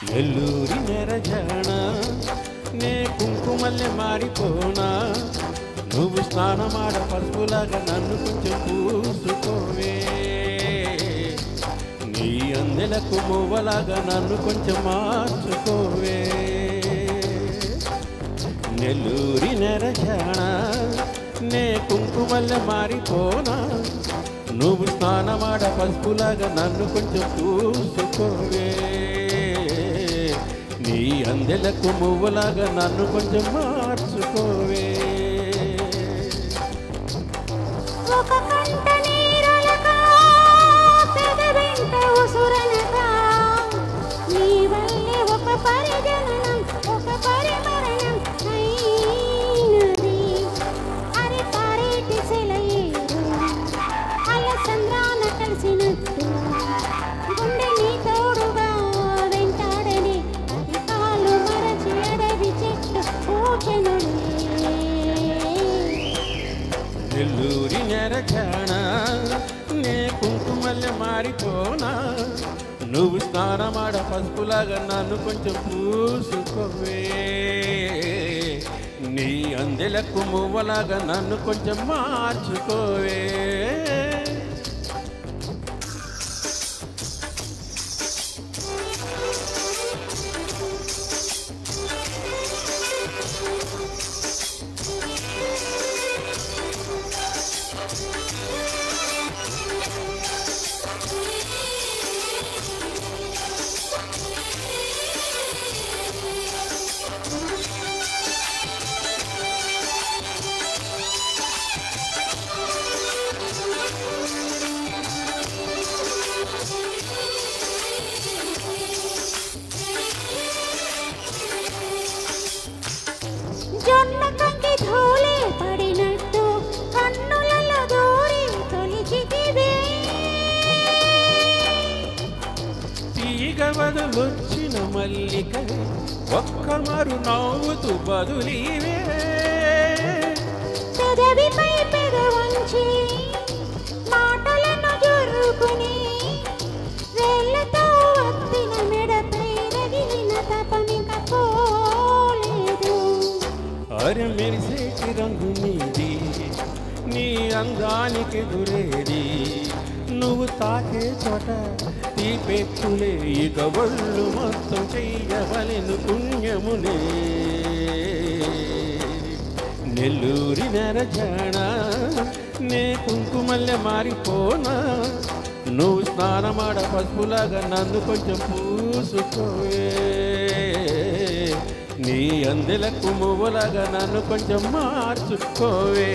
నెల్లూరి నెరజాణ నే కుంకుమల్లె మారిపోనా నువ్వు స్నానమాడ పసుపులాగా నన్ను కొంచెం పూసుకోవే నీ అందెలకు మువ్వలాగా నన్ను కొంచెం మార్చుకోవే నెల్లూరి నెరజాణ నే కుంకుమల్లె మారిపోనా నువ్వు స్నానమాడ పసుపులాగా నన్ను కొంచెం పూసుకోవే నీ అందెలకు మువ్వలాగా నన్ను కొంచెం మార్చుకోవే ఒక కంట నీరలక పెదవింట ఉసురనక నీ వల్లే ఒక పరిజననం ఒక పరిమరణం అయినది అరే పారేటి సెలయేరు అలసంద్రాన కలిసినట్టు గుండె నీ తోడుగా వెంటాడని అది కాలు మరచి అడవి చెట్టు పూచెనుడే నెల్లూరి నెరజాణ నే కుంకుమల్లె మారిపోనా నువ్వు స్నానమాడ పసుపులాగా నన్ను కొంచెం పూసుకోవే నీ అందెలకు మువ్వలాగా నన్ను కొంచెం మార్చుకోవే జొన్న కంకి ధూళి పడినట్టు కన్నులలో దూరి తొలిచితివే తీగ బదులొచ్చిన మల్లికవే ఒక్క మారు నవ్వుతూ బదులీవే పెదవిపై పెదవంచి మాటలను జరుపుని వేళ్ళతో వత్తిన మెడపై రగిలిన తపమిక పోలేదు అరె మెరిసేటి రంగు నీది నీ అందానికి దురేది నువ్వు తాకే చోట తీపెక్కులే ఇక ఒళ్ళు మొత్తం చెయ్యవలెను పుణ్యమునే నెల్లూరి నెరజాణ నే కుంకుమల్లె మారిపోనా నువ్వు స్నానమాడ పసుపులాగా నన్ను కొంచెం పూసుకోవే నీ అందెలకు మువ్వలాగా నన్ను కొంచెం మార్చుకోవే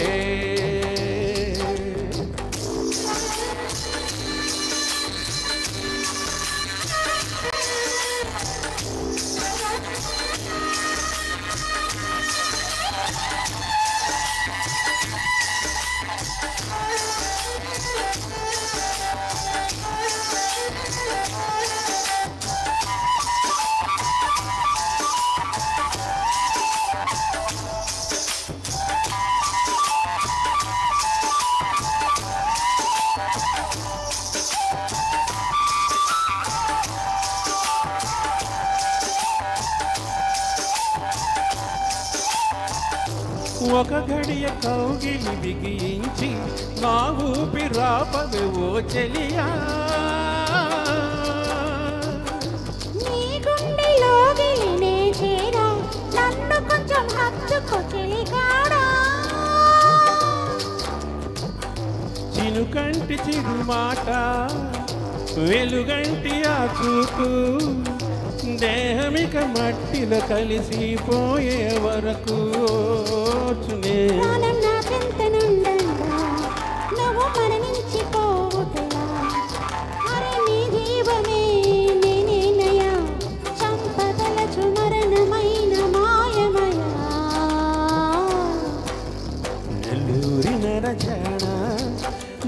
ఒక గడియ కౌగిలి బిగించి నా ఊపిరాపవే ఓ చెలియా నీ గుండెలో గిలినే చేరా నన్ను కొంచెం హత్తుకో చెలికాడా చినుకంటి చిరుమాట వెలుగంటి ఆ చూపు దేహమిక మట్టిలో కలిసిపోయే వరకు ప్రాణం నాకెంత నుండంగా నువ్వు మరణించిపోతలా అరే నీ జీవమే నేనేనయా సంపదలచు మరణమైన మాయమయా నెల్లూరి నెరజాణ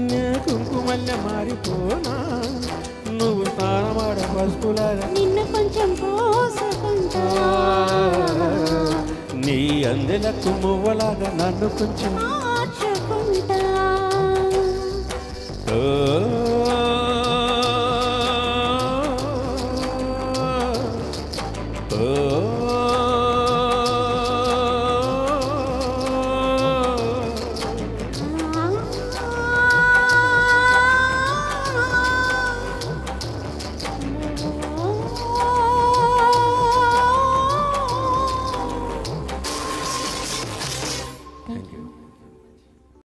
నే కుంకుమల్లె మారిపోనా నువ్వు స్నానమాడ పసుపులాగా నిన్ను కొంచెం పోసుకుంటా నీ అందెలకు మువ్వలాగా నన్ను కొంచెం మార్చుకుంటా ఓ